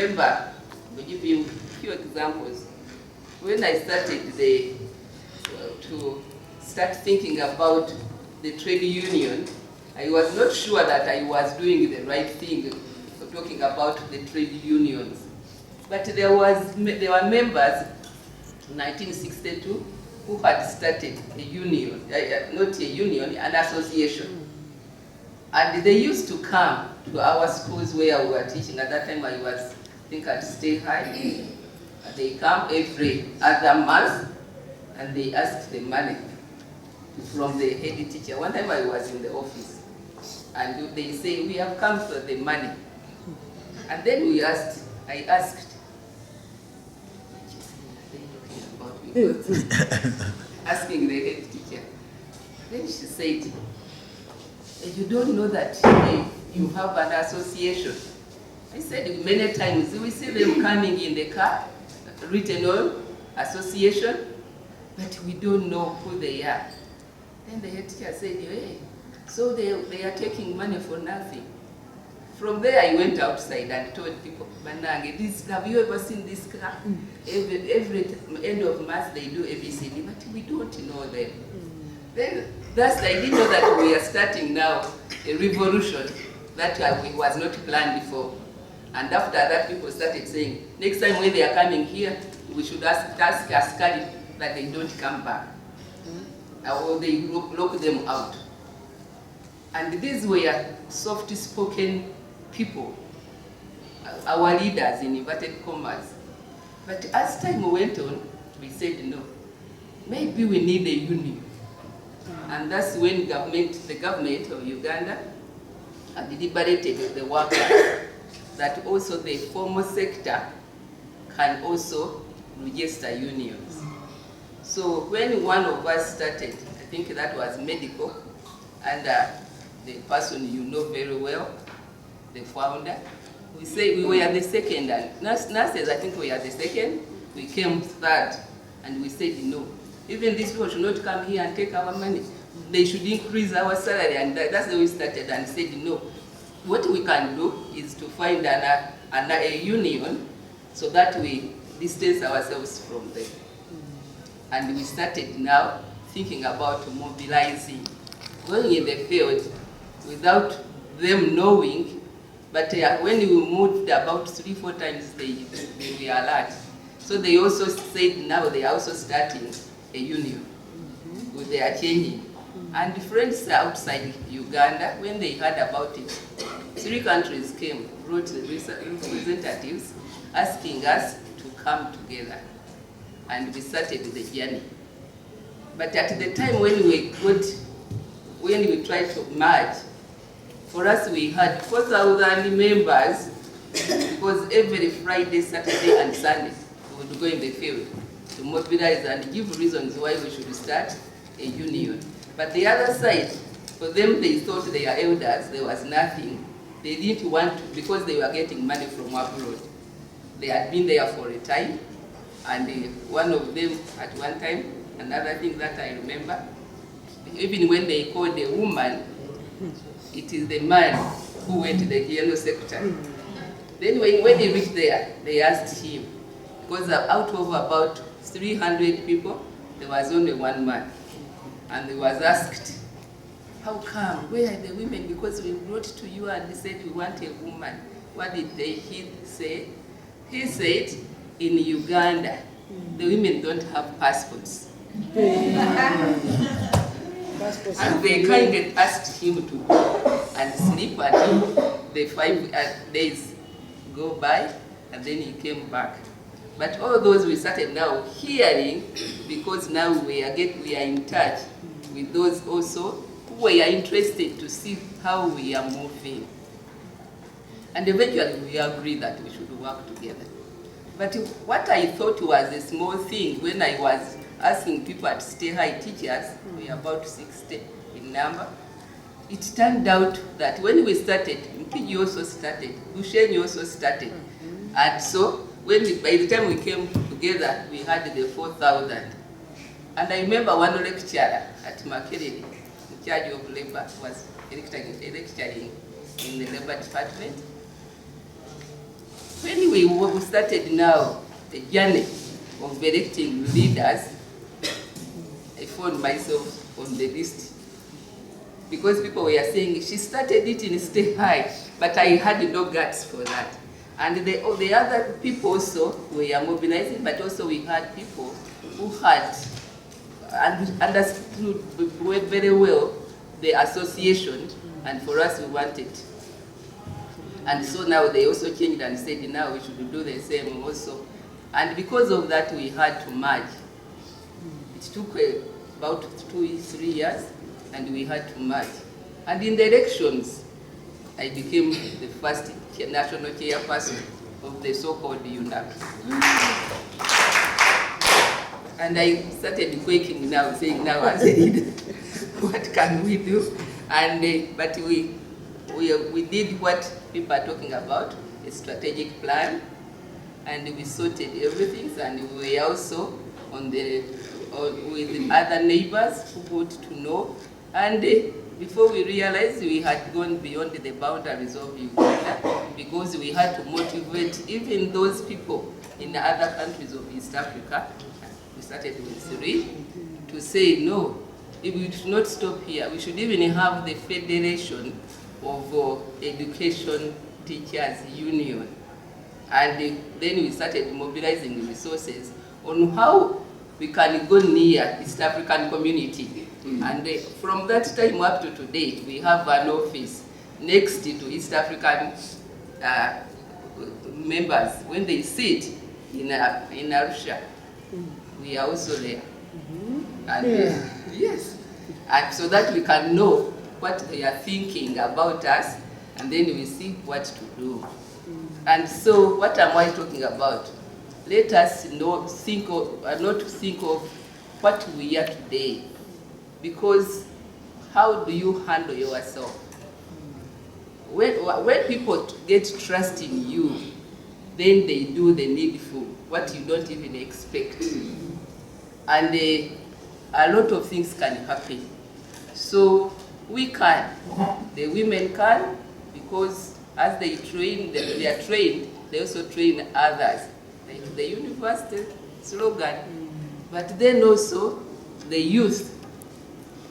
remember, to give you a few examples. When I started to start thinking about the trade union, I was not sure that I was doing the right thing, talking about the trade unions. But there were members in 1962 who had started a union, not a union, an association. And they used to come to our schools where we were teaching. At that time I was, I think, at Stay High. They come every other month and they asked the money from the head teacher. One time I was in the office and they say, we have come for the money. And then I asked, asking the head teacher. Then she said, you don't know that you have an association? I said, many times we see them coming in the car, written on association, but we don't know who they are. Then the head teacher said, hey, so they are taking money for nothing. From there I went outside and told people, Manange, have you ever seen this car? Every end of month they do ABCD, but we don't know them. Then thus I didn't know that we are starting now a revolution that was not planned before. And after that people started saying, next time when they are coming here, we should ask Askari that they don't come back. Or they lock them out. And these were soft-spoken people, our leaders in inverted commas. But as time went on, we said no, maybe we need a union. And that's when the government of Uganda had deliberated the workers that also the formal sector can also register unions. So when one of us started, I think that was medical, and the person you know very well, the founder, we say we were the second, and nurses, I think we are the second, we came third, and we said no. Even these people should not come here and take our money. They should increase our salary, and that's the way we started and said no. What we can do is to find a union so that we distance ourselves from them. And we started now thinking about mobilizing, going in the field without them knowing, but when we moved about 3-4 times, they were alert. So they also said now they are also starting a union. They are changing. And friends outside Uganda, when they heard about it, 3 countries came, brought the representatives, asking us to come together. And we started the journey. But at the time when we tried to merge, for us we had 4,000 members, because every Friday, Saturday, and Sunday we would go in the field to mobilize and give reasons why we should start a union. But the other side, for them, they thought they are elders, there was nothing. They didn't want to, because they were getting money from abroad. They had been there for a time, and one of them at one time, another thing that I remember, even when they called a woman, it is the man who went to the general secretary. Then when he reached there, they asked him, because out of about 300 people, there was only one man. And he was asked, how come? Where are the women? Because we brought to you and they said we want a woman. What did he say? He said, in Uganda, the women don't have passports. And they kind of asked him to go and sleep until the 5 days go by, and then he came back. But all those we started now hearing, because now we are in touch with those also who were interested to see how we are moving. And eventually we agreed that we should work together. But what I thought was a small thing, when I was asking people at Stay High teachers, we are about 60 in number, it turned out that when we started, Mpiji also started, Bushenyi also started. And so by the time we came together, we had the 4,000. And I remember one lecturer at Makerere, in charge of labor, was lecturing in the labor department. when we started now the journey of electing leaders, I found myself on the list. Because people were saying, she started it in Stay High, but I had no guts for that. And the other people also were mobilizing, but also we had people who had understood very well the association, and for us we wanted. And so now they also changed and said now we should do the same also. And because of that we had to merge. It took about 2-3 years, and we had to merge. And in the elections, I became the first national chairperson of the so-called UNATU. And I started quaking now, saying, now as a leader, what can we do? And but we did what people are talking about, a strategic plan, and we sorted everything, and we were also on the with other neighbors who got to know. And before we realized, we had gone beyond the boundaries of Uganda, because we had to motivate even those people in the other countries of East Africa. We started with 3 to say, no, if we should not stop here, we should even have the Federation of Education Teachers Union. And then we started mobilizing resources on how we can go near East African community. And from that time up to today, we have an office next to East African members. When they sit in Arusha, we are also there. And yes, and so that we can know what they are thinking about us, and then we see what to do. And so, what am I talking about? Let us not think of what we are today, because how do you handle yourself? When people get trust in you, then they do the needful, what you don't even expect. And a lot of things can happen. So we can, the women can, because as they are trained, they also train others. Like the university slogan. But then also the youth,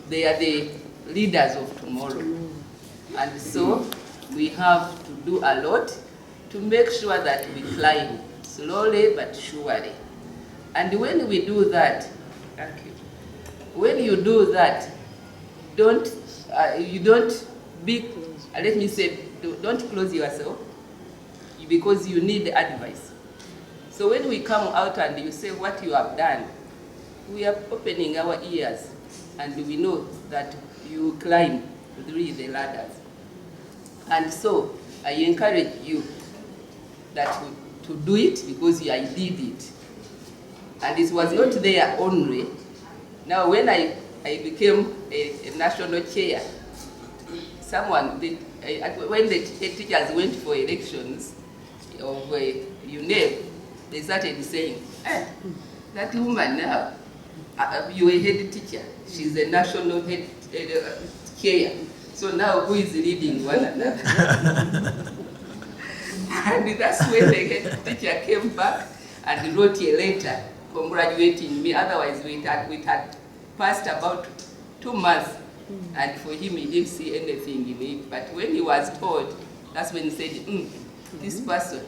they are the leaders of tomorrow. And so we have to do a lot to make sure that we climb slowly but surely. And when we do that, thank you. When you do that, don't close yourself, because you need advice. So when we come out and you say what you have done, we are opening our ears, and we know that you climb through the ladders. And so I encourage you that to do it, because I did it. And it was not there only. Now when I became a national chair, when the teachers went for elections of UNATU, they started saying, that woman now, you are a head teacher, she's a national head chair. So now who is leading one another? And that's when the head teacher came back and wrote a letter congratulating me. Otherwise we had passed about 2 months, and for him he didn't see anything in it. But when he was told, that's when he said, this person.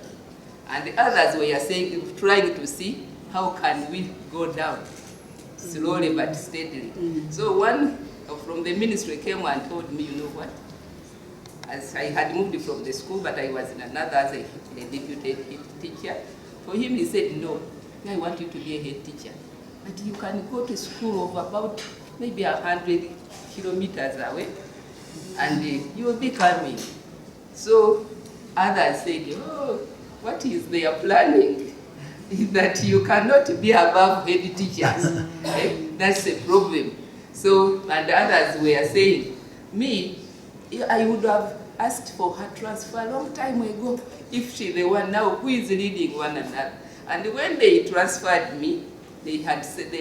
And the others were saying, trying to see how can we go down slowly but steadily. So one from the ministry came and told me, you know what? As I had moved from the school, but I was in another as a deputy head teacher. For him, he said, no, I want you to be a head teacher. But you can go to school of about maybe 100 kilometers away, and you will be coming. So others said, oh, what is their planning? Is that you cannot be above head teachers. That's a problem. So, and others were saying, me, I would have asked for her transfer a long time ago if she's the one now who is leading one another. And when they transferred me, they had said,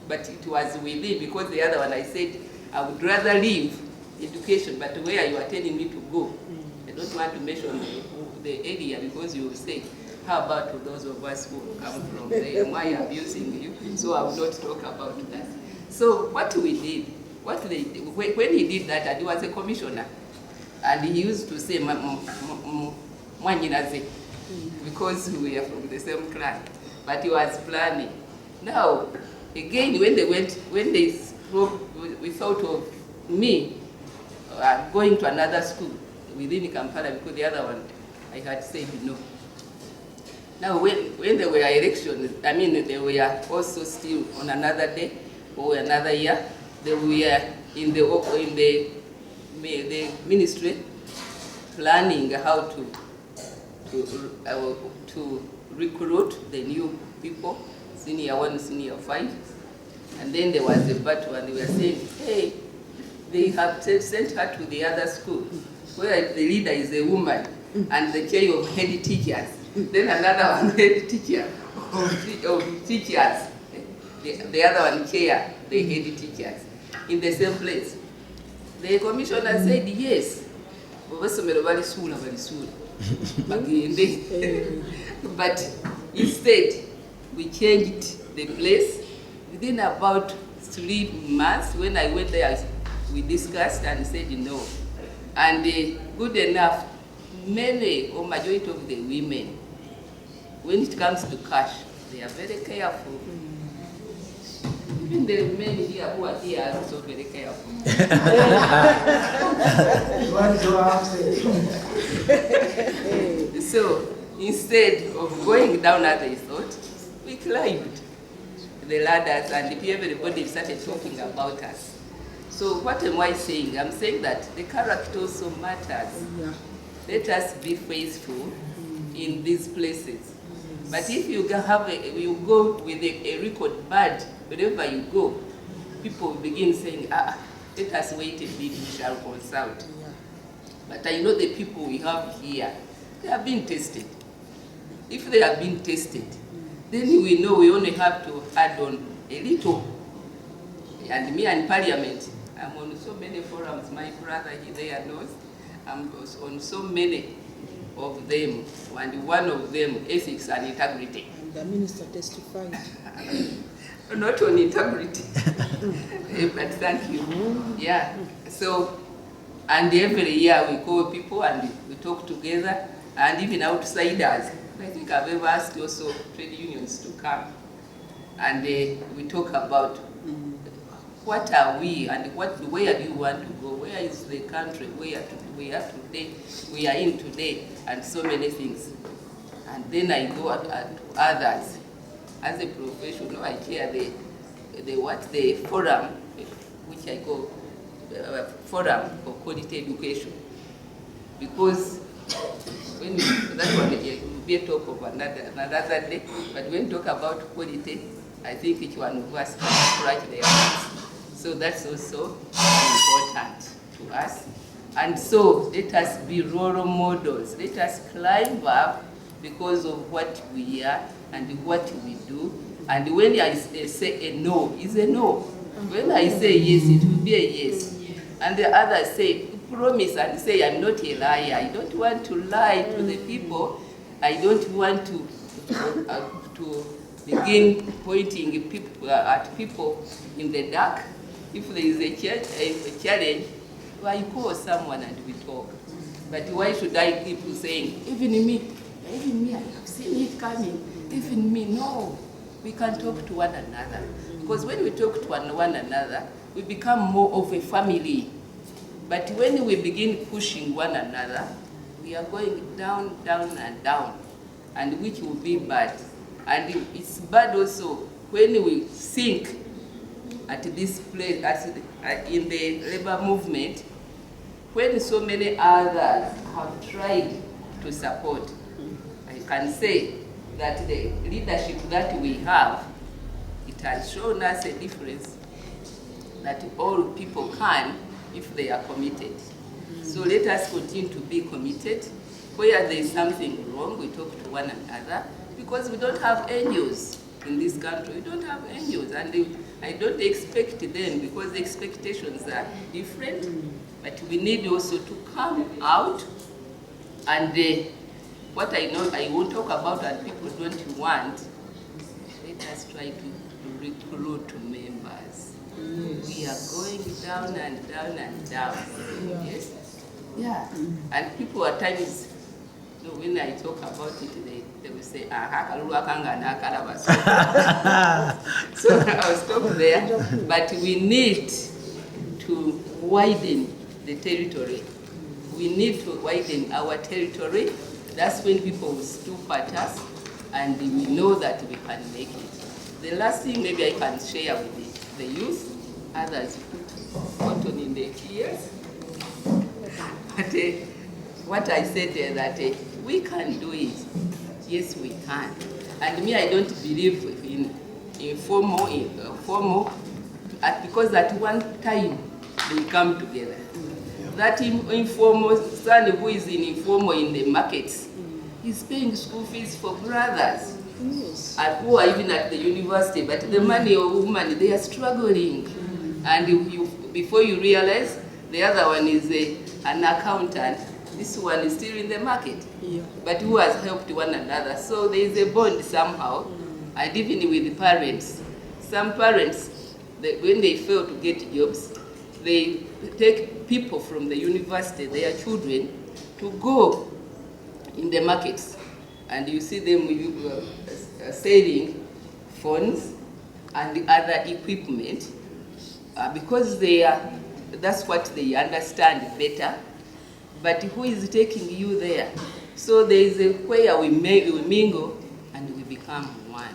but it was with me, because the other one I said, I would rather leave education, but where you are telling me to go, I don't want to mention the area, because you will say. How about those of us who come from there? Why abusing you? So I will not talk about that. So what we did, when he did that, and he was a commissioner, and he used to say, Mwanyinaze, because we are from the same clan, but he was planning. Now, again, when they spoke, we thought of me going to another school within Kampala, because the other one, I had said no. Now, when there were elections, I mean, they were also still on another day or another year, they were in the ministry planning how to recruit the new people, senior 1, senior 5. And then there was a battle, and they were saying, hey, they have sent her to the other school, where the leader is a woman, and the chair of head teachers. Then another one head teacher of teachers. The other one chair, the head teachers, in the same place. The commissioner said, yes. But instead, we changed the place. Within about 3 months, when I went there, we discussed and said no. And good enough, many or majority of the women, when it comes to cash, they are very careful. Even the men here who are here are also very careful. So instead of going down as they thought, we climbed the ladders, and everybody started talking about us. So what am I saying? I'm saying that the character also matters. Yeah. Let us be faithful in these places. But if you go with a record bad, wherever you go, people begin saying, let us wait a bit, we shall consult. Yeah. But I know the people we have here, they have been tested. If they have been tested, then we know we only have to add on a little. And me and Parliament, I'm on so many forums, my brother there knows, I'm on so many of them, and one of them, ethics and integrity. And the minister testified. Not on integrity, but thank you. Yeah, so, and every year we call people and we talk together, and even outsiders. I think I've ever asked also trade unions to come, and we talk about what are we and where do you want to go? Where is the country? We are in today, and so many things. And then I go to others. As a professional, I chair the forum, which I call forum for quality education, because when that one will be a talk of another day. But when we talk about quality, I think each one of us can scratch their hands. So that's also important to us. And so let us be role models. Let us climb up because of what we are and what we do. And when I say a no, it's a no. When I say yes, it will be a yes. And the others say, promise and say, I'm not a liar. I don't want to lie to the people. I don't want to begin pointing people, at people in the dark. If there is a challenge, well, you call someone and we talk. But why should I keep saying, even me, I have seen it coming, even me? No, we can talk to one another. Because when we talk to one another, we become more of a family. But when we begin pushing one another, we are going down, down, and down, and which will be bad. And it's bad also when we sink at this place, in the labor movement, when so many others have tried to support. I can say that the leadership that we have, it has shown us a difference that all people can if they are committed. So let us continue to be committed. Where there is something wrong, we talk to one another, because we don't have angels in this country. We don't have angels, and I don't expect them, because the expectations are different. But we need also to come out and what I know I won't talk about and people don't want, let us try to recruit members. Yes. We are going down and down and down. Yeah. Yes? Yeah. And people at times, you know, when I talk about it, they will say, so I'll stop there. But we need to widen the territory. We need to widen our territory. That's when people will stoop at us and we know that we can make it. The last thing maybe I can share with the youth, others put cotton in their ears. But what I said that we can do it. Yes, we can. And me, I don't believe in informal, formal, because at one time they come together. That informal son who is informal in the markets is paying school fees for brothers. Yes. And who are even at the university, but the money of women, they are struggling. And before you realize, the other one is an accountant. This one is still in the market, but who has helped one another. So there is a bond somehow. And even with the parents, some parents, when they fail to get jobs, they take people from the university, their children, to go in the markets. And you see them selling phones and other equipment because that's what they understand better. But who is taking you there? So there is a where we mingle and we become one.